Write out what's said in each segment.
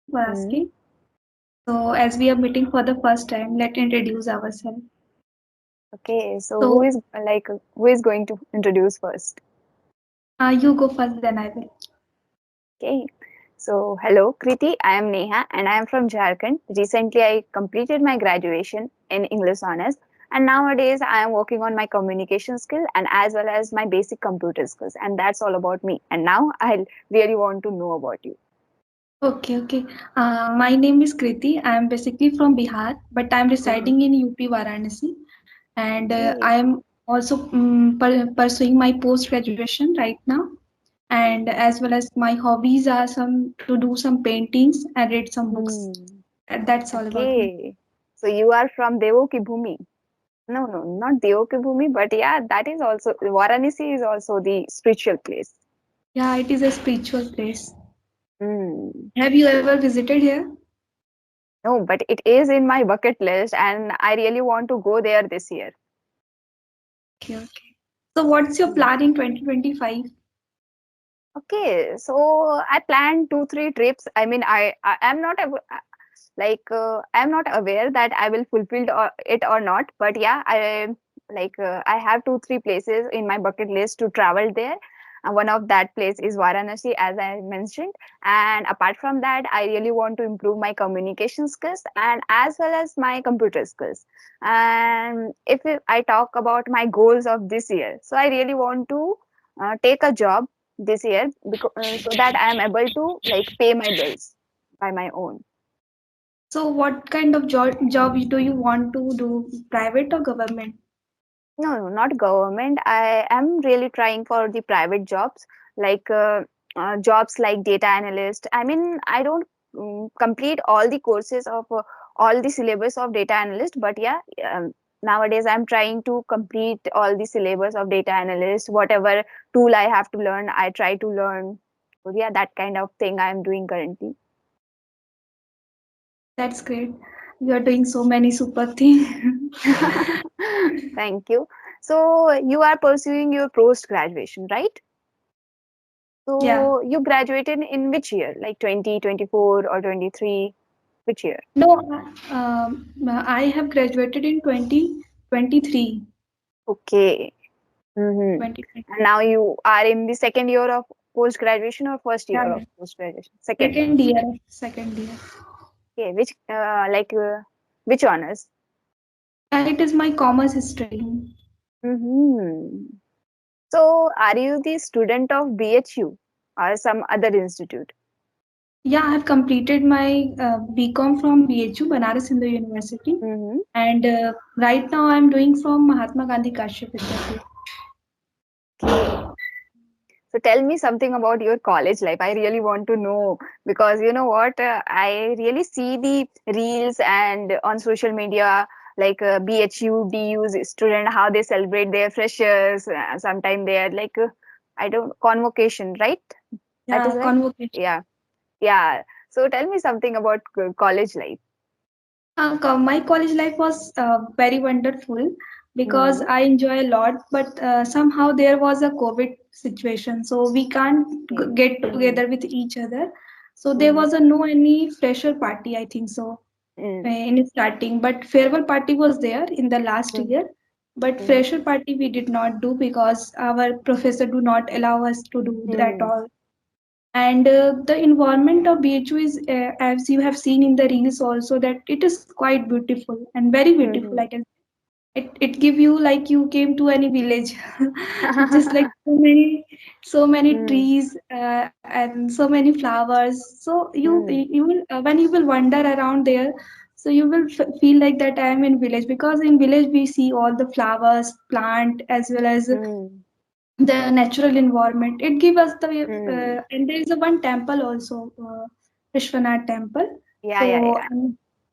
for Hmm. asking. So, as we are meeting for the first time, let's introduce ourselves. Okay, so So, who is going to introduce first? you go first, then I will. Okay, so hello, Kriti. I am Neha, and I am from Jharkhand. Recently, I completed my graduation in English honors, and nowadays I am working on my communication skill and as well as my basic computer skills, and that's all about me. And now I really want to know about you. Okay. My name is Kriti. I am basically from Bihar, but I am Mhm. residing in UP Varanasi, and I Okay. am also pursuing my post graduation right now. And as well as my hobbies are some to do some paintings and read some books. Hmm. That's all about me. Okay. So you are from Devo Ki Bhumi. No, no, not Devo Ki Bhumi, but yeah, that is also Varanasi is also the spiritual place. Yeah, it is a spiritual place. Hmm. Have you ever visited here? No, but it is in my bucket list, and I really want to go there this year. Okay. So, what's your Hmm. plan in 2025? Okay, so I planned 2 3 trips. I mean, I am not I am not aware that I will fulfill it or not. But yeah, I have 2 3 places in my bucket list to travel there. One of that place is Varanasi, as I mentioned. And apart from that, I really want to improve my communication skills and as well as my computer skills. And if I talk about my goals of this year, so I really want to take a job this year because so that I am able to pay my bills by my own. So, what kind of job do you want to do, private or government? No, no, not government. I am really trying for the private jobs, like jobs like data analyst. I mean, I don't complete all the courses of all the syllabus of data analyst, but yeah, nowadays I'm trying to complete all the syllabus of data analyst. Whatever tool I have to learn, I try to learn. So yeah, that kind of thing I'm doing currently. That's great. You are doing so many super things. Thank you. So you are pursuing your post graduation, right? Yeah. So you graduated in which year? Like 2024 or 23? Which year? No, I have graduated in 2023. Okay. Mm-hmm. 2023. And now you are in the second year of post graduation or first Yeah. year of post graduation? Second. Second year. Second year. Okay. Which honors? It is my commerce stream. Mm-hmm. So are you the student of BHU or some other institute? Yeah, I have completed my BCom from BHU, Banaras Hindu University, Mm-hmm. and right now I'm doing from Mahatma Gandhi Kashya Vidyapit. Okay. So tell me something about your college life. I really want to know because you know what? I really see the reels and on social media BHU, DU's student how they celebrate their freshers. Sometime they are I don't convocation, right? That is Yeah, right. convocation. Yeah, yeah. So tell me something about college life. My college life was very wonderful because Mm-hmm. I enjoy a lot, but somehow there was a COVID situation, so we can't Okay. get Mm-hmm. together with each other. So there Mm-hmm. was a no any fresher party, I think so, in starting. But farewell party was there in the last Mm-hmm. year. But Mm-hmm. fresher party we did not do because our professor do not allow us to do that Mm-hmm. all. And the environment of BHU is, as you have seen in the reels also, that it is quite beautiful and very beautiful. I Mm-hmm. can it give you like you came to any village. It is like so many Mm-hmm. trees and so many flowers. So you will when you will wander around there, so you will feel like that I am in village because in village we see all the flowers, plant as well as Mm-hmm. the natural environment. It gives us the Mm-hmm. and there is a one temple also, Vishwanath temple. Yeah, yeah, So yeah.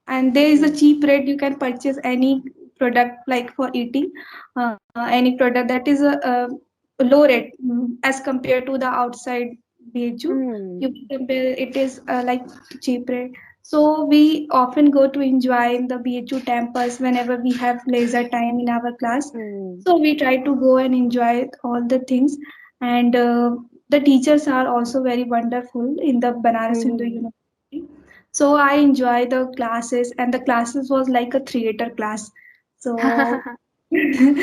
and there is a Mm. cheap rate. You can purchase any product like for eating, any product that is a low rate as compared to the outside BHU. You Mm. compare it is like cheap rate. So we often go to enjoy in the BHU temples whenever we have leisure time in our class. Mm. So we try to go and enjoy all the things, and the teachers are also very wonderful in the Banaras Hindu Mhm. University. So I enjoy the classes, and the classes was like a theater class. So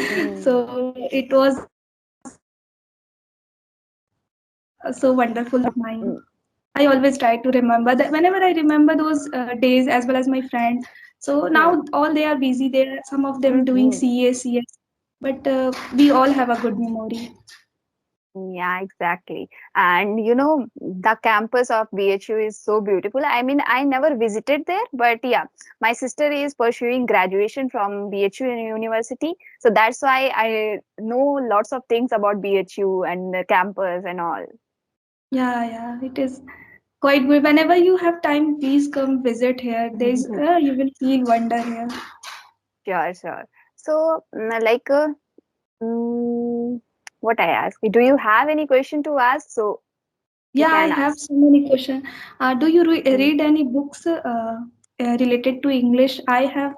Mm, so it was so wonderful of mine. mm, I always try to remember that whenever I remember those days as well as my friends. So mm, now all they are busy. There, some of them doing mhm. CA, CS, but we all have a good memory. Yeah, exactly. And you know, the campus of BHU is so beautiful. I mean, I never visited there, but yeah, my sister is pursuing graduation from BHU University. So that's why I know lots of things about BHU and the campus and all. Yeah, yeah, it is quite good. Whenever you have time, please come visit here. There's you will feel wonder here. Sure, sure. So, mm, what I ask, do you have any question to ask? So you Yeah, I can have ask. so many questions. Do you Mm, read any books related to English? I have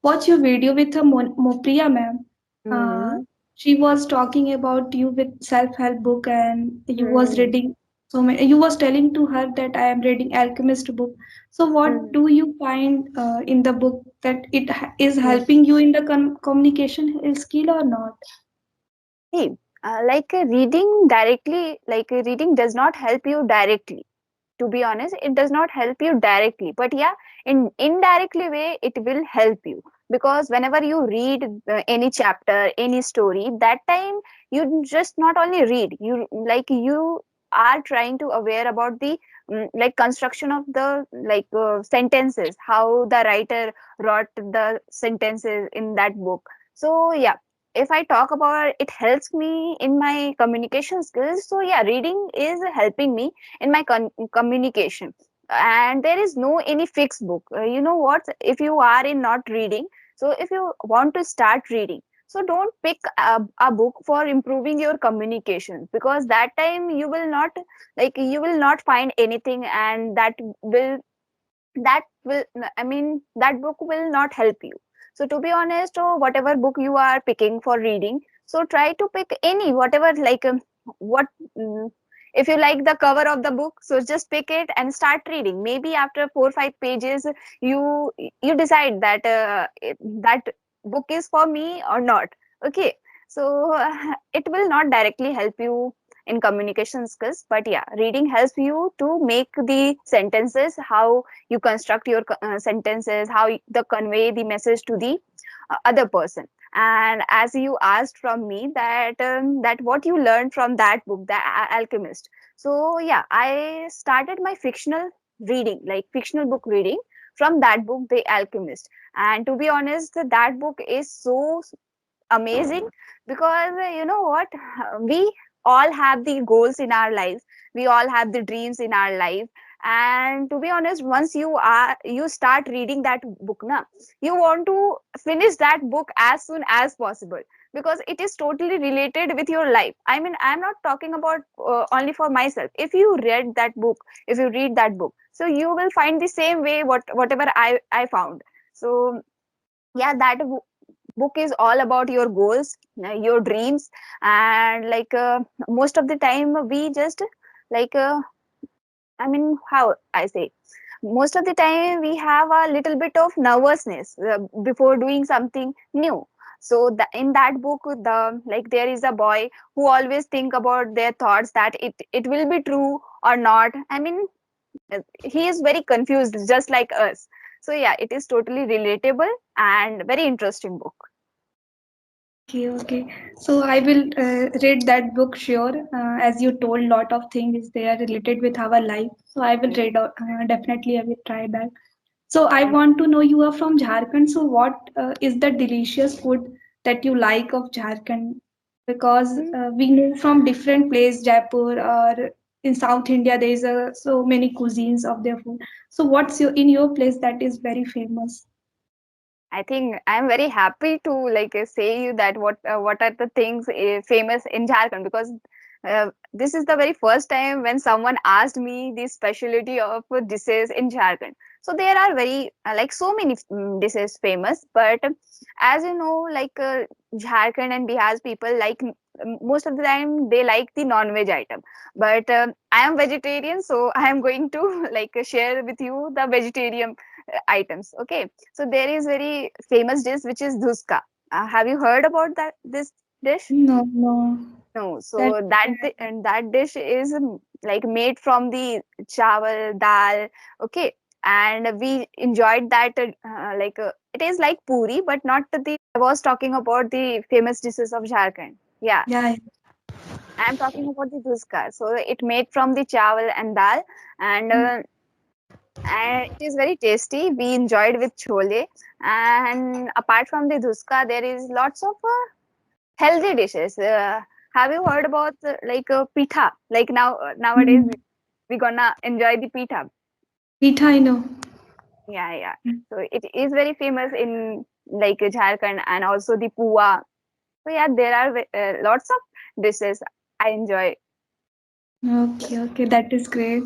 watched your video with Mopriya ma'am. Uh, mm, she was talking about you with self-help book, and you was mm, reading so many. You was telling to her that I am reading Alchemist book. So, what mm, do you find in the book that is mm. helping you in the communication skill or not? See, reading directly, reading does not help you directly. To be honest, it does not help you directly, but yeah, in indirectly way it will help you, because whenever you read any chapter, any story, that time you just not only read, you are trying to aware about the construction of the sentences, how the writer wrote the sentences in that book. So yeah, if I talk about it helps me in my communication skills, so yeah, reading is helping me in my communication. And there is no any fixed book. You know what, if you are in not reading, so if you want to start reading, so don't pick a book for improving your communication, because that time you will not find anything, and that will I mean that book will not help you. So to be honest, or whatever book you are picking for reading, so try to pick any whatever what mm, if you like the cover of the book, so just pick it and start reading. Maybe after 4 or 5 pages you you decide that that book is for me or not. Okay, so it will not directly help you in communication skills, but yeah, reading helps you to make the sentences, how you construct your sentences, how the convey the message to the other person. And as you asked from me that what you learned from that book, the Alchemist. So yeah, I started my fictional reading, like fictional book reading, from that book, The Alchemist. And to be honest, that book is so amazing, because you know what, we all have the goals in our lives, we all have the dreams in our life. And to be honest, once you start reading that book na, you want to finish that book as soon as possible, because it is totally related with your life. I mean, I'm not talking about only for myself. If you read that book, if you read that book, so you will find the same way whatever I found. So yeah, that book is all about your goals, your dreams. And most of the time we just like I mean, how I say, most of the time we have a little bit of nervousness before doing something new. So in that book, there is a boy who always think about their thoughts, that it will be true or not. I mean, he is very confused just like us. So yeah, it is totally relatable and very interesting book. Okay, okay. So I will read that book sure. As you told, lot of things they are related with our life. So I will read out. Definitely, I will try that. So I want to know you are from Jharkhand. So what is the delicious food that you like of Jharkhand? Because Mm. we know from different place, Jaipur or in South India, there is so many cuisines of their food. So what's your in your place that is very famous? I think I'm very happy to say you that what are the things famous in Jharkhand, because this is the very first time when someone asked me the specialty of dishes in Jharkhand. So there are very like so many dishes famous, but as you know, like Jharkhand and Bihar's people like most of the time they like the non-veg item. But I am vegetarian, so I am going to like share with you the vegetarian items. Okay, so there is very famous dish which is dhuska. Have you heard about that this dish? No, no. No, That so and that dish is like made from the chawal, dal, okay, and we enjoyed that. It is like puri, but not the. I was talking about the famous dishes of Jharkhand. Yeah, yeah. I am talking about the dhuska. So it made from the chawal and dal, and it is very tasty. We enjoyed with chole, and apart from the dhuska, there is lots of healthy dishes. Have you heard about pitha? Like nowadays Mm. we gonna enjoy the pitha. Pitha, I know. Yeah, yeah. So it is very famous in like Jharkhand and also the puwa. So yeah, there are lots of dishes I enjoy. Okay, okay, that is great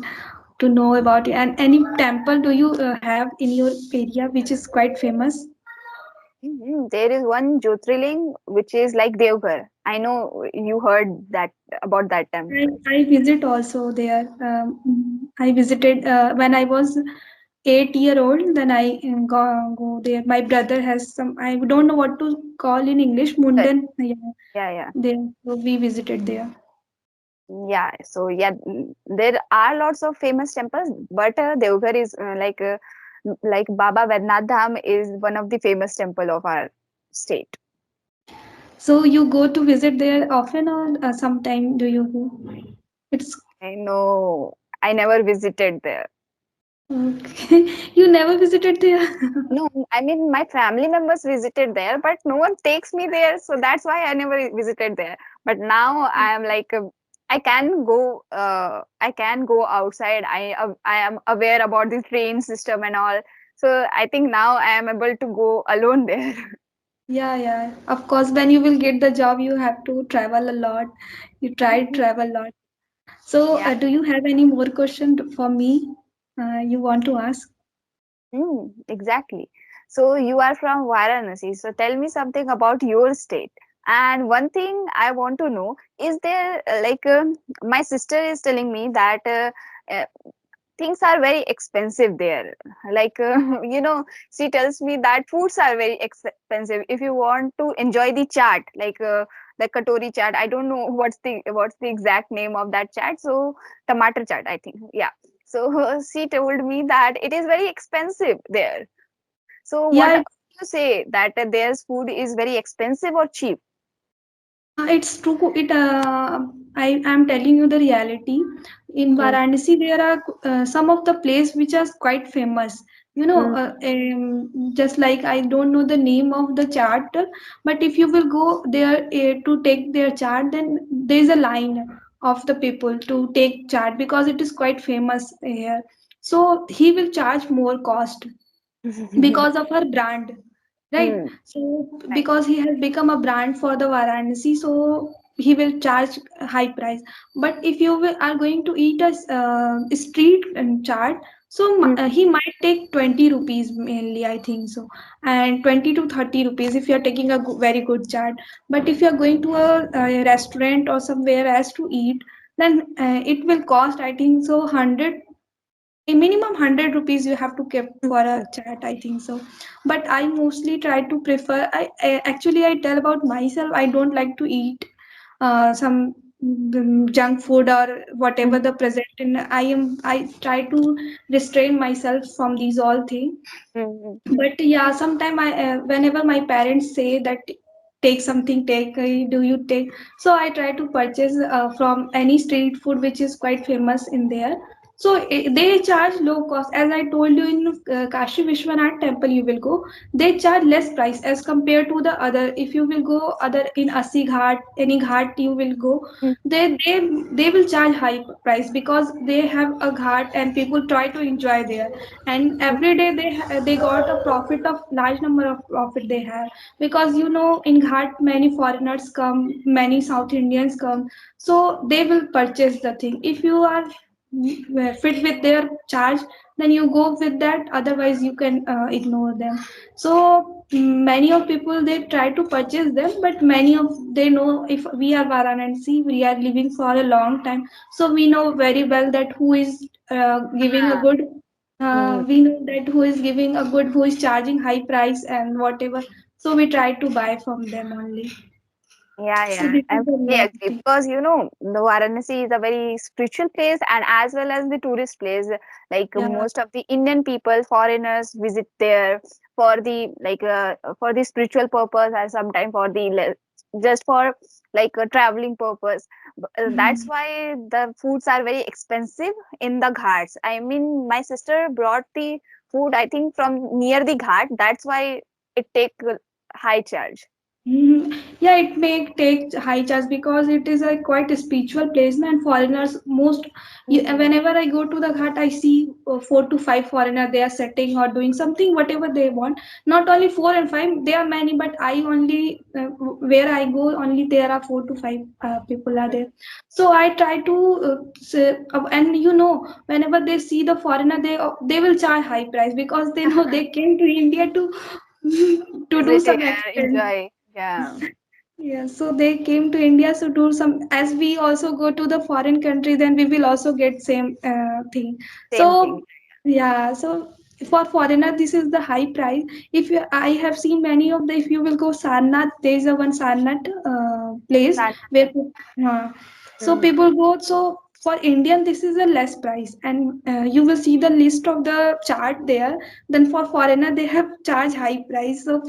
to know about it. And any temple do you have in your area which is quite famous? There is one Jyotirling which is like Devghar. I know you heard that about that temple. I visit also there. I visited when I was 8 year old. Then I go there. My brother has some. I don't know what to call in English. Mundan. Yeah, Yeah, yeah. there. So we visited there. Yeah, so yeah, there are lots of famous temples, but Devghar is like Baba Vednath Dham is one of the famous temple of our state. So you go to visit there often, or sometime do you go? It's I know I never visited there. okay. You never visited there. No, I mean my family members visited there, but no one takes me there, so that's why I never visited there. But now I am like I can go outside. I am aware about the train system and all. So I think now I am able to go alone there. Yeah, yeah. Of course, when you will get the job, you have to travel a lot. You try to travel a lot. So, Yeah. do you have any more question for me? You want to ask? Exactly. So you are from Varanasi. So tell me something about your state. And one thing I want to know is there my sister is telling me that uh, things are very expensive there. Like she tells me that foods are very expensive. If you want to enjoy the chaat, the katori chaat, I don't know what's the exact name of that chaat. So tomato chaat, I think. Yeah. So she told me that it is very expensive there. So what Yeah, do you say that their food is very expensive or cheap? it's true. I am telling you the reality. In Mm, Varanasi, there are some of the place which are quite famous. mm, Just like I don't know the name of the chart, but if you will go there to take their chart, then there is a line of the people to take chart because it is quite famous here. So he will charge more cost because of her brand, right? mm, So right. because he has become a brand for the Varanasi, so he will charge a high price. But if are going to eat a street chaat, so he might take 20 rupees mainly, I think so, and 20 to 30 rupees if you are taking a very good chaat. But if you are going to a restaurant or somewhere else to eat, then it will cost, I think so, 100, a minimum 100 rupees you have to keep for a chat, I think so. But I mostly try to prefer, I tell about myself, I don't like to eat some junk food or whatever the present in. I try to restrain myself from these all things. But yeah, sometime I whenever my parents say that take something, take do you take, so I try to purchase from any street food which is quite famous in there. So they charge low cost. As I told you, in Kashi Vishwanath temple, you will go. They charge less price as compared to the other. If you will go other in Asi Ghat, any ghat you will go, Mm, they will charge high price because they have a ghat and people try to enjoy there. And mm, every day they got a profit of large number of profit they have, because you know in ghat many foreigners come, many South Indians come, so they will purchase the thing. If you are fit with their charge, then you go with that, otherwise you can ignore them. So many of people they try to purchase them, but many of they know, if we are Varanasi, we are living for a long time, so we know very well that who is giving a yeah. good, Mm, we know that who is giving a good, who is charging high price and whatever, so we try to buy from them only. yeah, So yeah. this I is the fully agree reality. because the Varanasi is a very spiritual place and as well as the tourist place. Like Yeah. most of the Indian people, foreigners visit there for the for the spiritual purpose and sometimes for the just for traveling purpose. That's Mhm. why the foods are very expensive in the ghats. I mean, my sister brought the food I think from near the ghat. That's why it take high charge. Mhm. Yeah, it may take high charge because it is a quite a spiritual place, na, and foreigners most. Mm, Whenever I go to the ghat, I see 4 to 5 foreigners. They are sitting or doing something, whatever they want. Not only 4 and 5, there are many, but I only where I go only there are 4 to 5 people are mm. there. So I try to say, and you know, whenever they see the foreigner, they will charge high price because they know they came to India to to do Visit some here, expense. enjoy. Yeah, Yeah, so they came to India to do some. As we also go to the foreign country, then we will also get same thing. same thing. So yeah, so for foreigner, this is the high price. If you, I have seen many of the. If you will go Sarnath, there is a one Sarnath place where, Sanatan. so Mm. people go. So for Indian, this is a less price, and you will see the list of the chart there. Then for foreigner, they have charge high price. So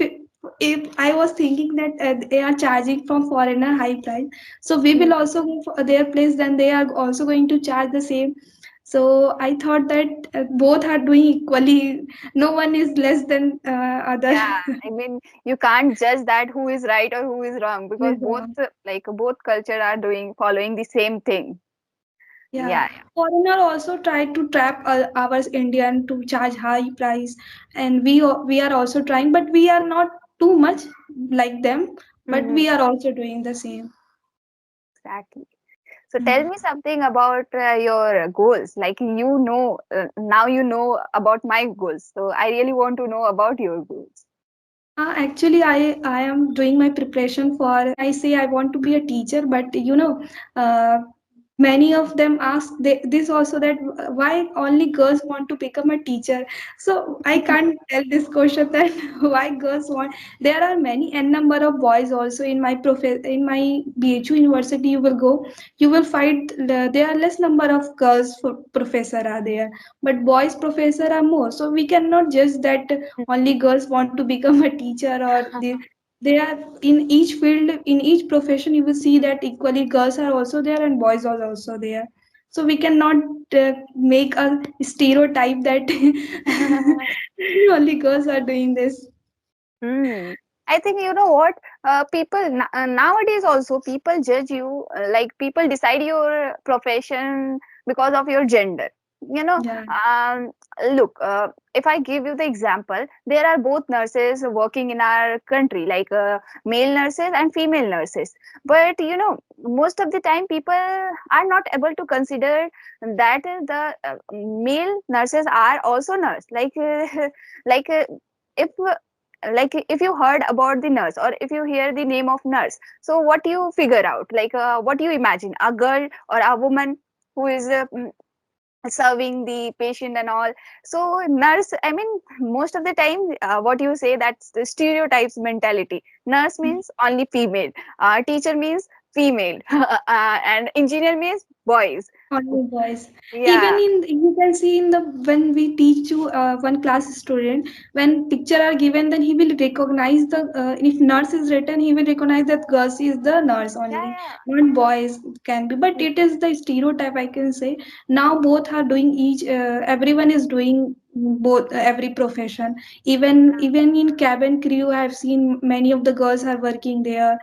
if I was thinking that they are charging from foreigner high price, so we will Mm. also go for their place, then they are also going to charge the same. So I thought that both are doing equally. No one is less than other. Yeah, I mean, you can't judge that who is right or who is wrong because Yes, both both culture are doing following the same thing. yeah, Yeah, foreigner also try to trap our Indian to charge high price, and we are also trying, but we are not too much like them, yeah. but we are also doing the same. Exactly. So tell me something about your goals. Like now you know about my goals. So I really want to know about your goals. Actually, I am doing my preparation for. I say I want to be a teacher, but you know, uh, many of them ask this also, that why only girls want to become a teacher. So I can't tell this question that why girls want. There are many n number of boys also in my in my BHU university. You will go, you will find there are less number of girls for professor are there, but boys professor are more. So we cannot judge that only girls want to become a teacher, or they are in each field, in each profession you will see that equally girls are also there and boys are also there. So we cannot make a stereotype that only girls are doing this. Hmm. I think you know what people nowadays also people judge you people decide your profession because of your gender. You know, Yeah. um, look, if I give you the example, there are both nurses working in our country, male nurses and female nurses. But most of the time people are not able to consider that the male nurses are also nurse. Like if if you heard about the nurse or if you hear the name of nurse, so what you figure out, what you imagine, a girl or a woman who is serving the patient and all. So nurse, I mean, most of the time what you say, that's the stereotypes mentality. Nurse means only female, teacher means female, and engineer means boys. Only boys. Even Yeah, in you can see in the when we teach you one class student, when picture are given, then he will recognize the if nurse is written, he will recognize that girls is the nurse yeah, only, yeah. not boys can be. But it is the stereotype I can say. Now both are doing each. Everyone is doing both every profession. Even in cabin crew, I have seen many of the girls are working there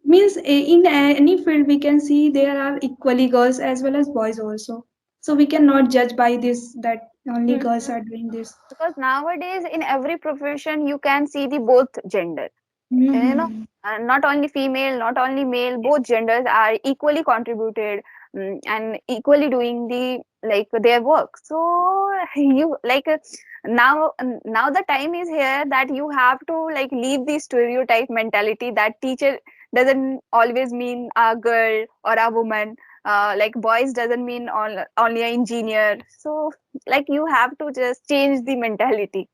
means in any field we can see there are equally girls as well as boys also, so we cannot judge by this that only girls Mhm. are doing this. Because nowadays in every profession you can see the both gender. You know, Mm-hmm. not only female, not only male, both genders are equally contributed, and equally doing the like their work. So you like now the time is here that you have to like leave the stereotype mentality that teacher doesn't always mean a girl or a woman, like boys doesn't mean only an engineer. So like you have to just change the mentality.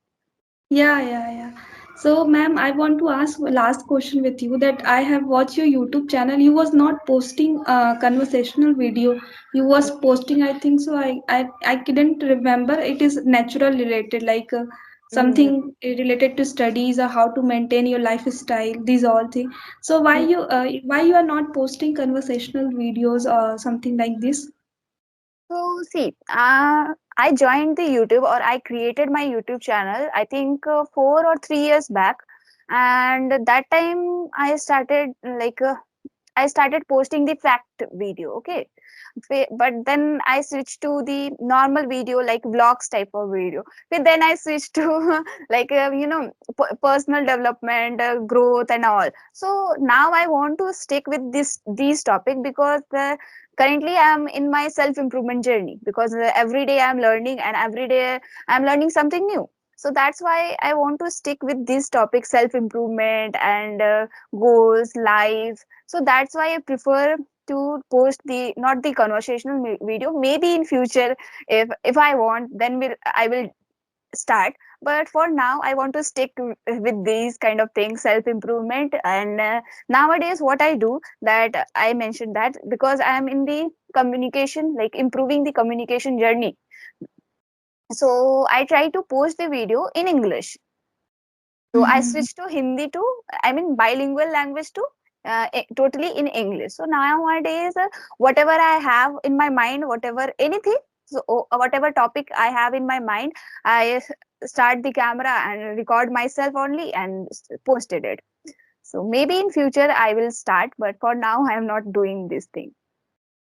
Yeah, yeah, yeah. So, ma'am, I want to ask a last question with you that I have watched your YouTube channel. You was not posting a conversational video. You was posting, I think so. I couldn't remember. It is natural related, like Mhm. something related to studies or how to maintain your lifestyle. These all things. So why you are not posting conversational videos or something like this? So see, I joined the YouTube, or I created my YouTube channel, I think 4 or 3 years back, and that time I started I started posting the fact video. Okay, but then I switched to the normal video, like vlogs type of video. But then I switched to like personal development, growth, and all. So now I want to stick with this these topic because currently I am in my self improvement journey, because every day I am learning, and every day I am learning something new. So that's why I want to stick with this topic, self improvement and goals, life. So that's why I prefer to post the not the conversational video. Maybe in future, if I want, then I will start. But for now I want to stick with these kind of things, self improvement. And nowadays what I do, that I mentioned that because I am in the communication, like improving the communication journey, so I try to post the video in English. So I Mm-hmm. switched to Hindi to, I mean, bilingual language to totally in English. So nowadays, whatever I have in my mind, whatever anything, so whatever topic I have in my mind, I start the camera and record myself only and posted it. So maybe in future I will start, but for now I am not doing this thing.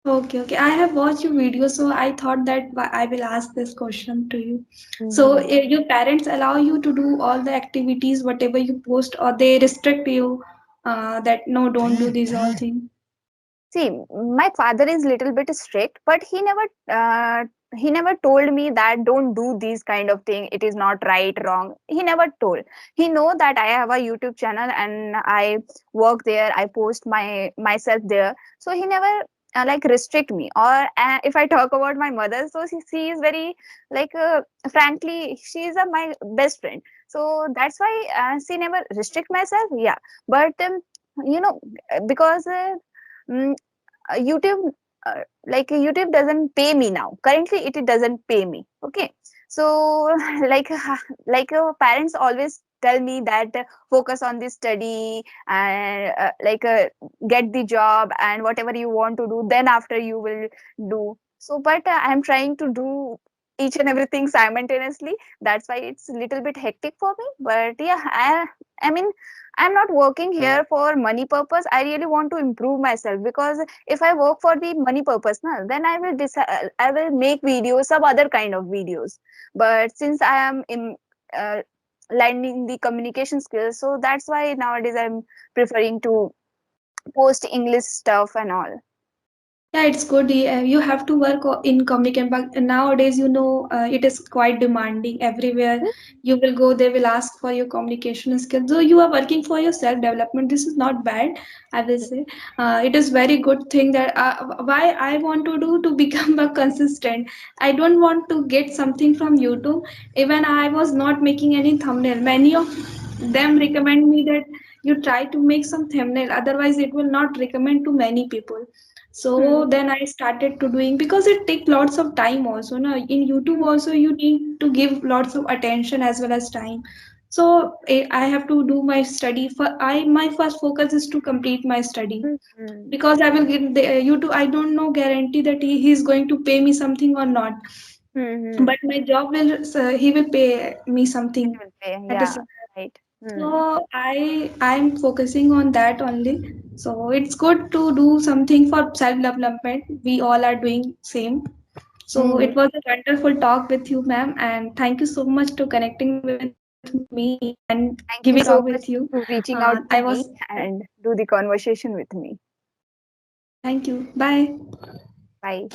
Okay, okay. I have watched your video, so I thought that I will ask this question to you. So, Mhm. your parents allow you to do all the activities, whatever you post, or they restrict you that no, don't do these all things. See, my father is little bit strict, but he never told me that don't do these kind of thing. It is not right, wrong. He never told. He know that I have a YouTube channel and I work there. I post myself there. So he never like restrict me. Or if I talk about my mother, so she is very like frankly, she is my best friend. So that's why she never restrict myself. Yeah, but you know because. Mm, YouTube, YouTube doesn't pay me now. Currently, it doesn't pay me. Okay, so like parents always tell me that focus on the study and get the job and whatever you want to do. Then after you will do. So, but I'm trying to do each and everything simultaneously. That's why it's a little bit hectic for me. But yeah, I mean I'm not working here for money purpose. I really want to improve myself, because if I work for the money purpose now, then I will decide, I will make videos, some other kind of videos. But since I am in uh, learning the communication skills, so that's why nowadays I'm preferring to post English stuff and all. Yeah, it's good. You have to work in communication. But nowadays, it is quite demanding. Everywhere you will go, they will ask for your communication skills. So you are working for your self development. This is not bad, I will say. It is very good thing that why I want to do to become a consistent. I don't want to get something from YouTube. Even I was not making any thumbnail. Many of them recommend me that you try to make some thumbnail, otherwise it will not recommend to many people. So Hmm. then I started to doing, because it take lots of time also. No, in YouTube Hmm. also you need to give lots of attention as well as time. So I have to do my study. For I my first focus is to complete my study, Hmm. Hmm. because I will get the YouTube. I don't know guarantee that he is going to pay me something or not, Hmm. but my job will he will pay me something It will pay. at the Yeah. same. Right. So Hmm. I'm focusing on that only. So it's good to do something for self development. We all are doing same. So Hmm. it was a wonderful talk with you, ma'am, and thank you so much to connecting with me and giving me the Thank you talk so with much you. to reaching I out to was me and do the conversation with me. thank you. Bye. Bye.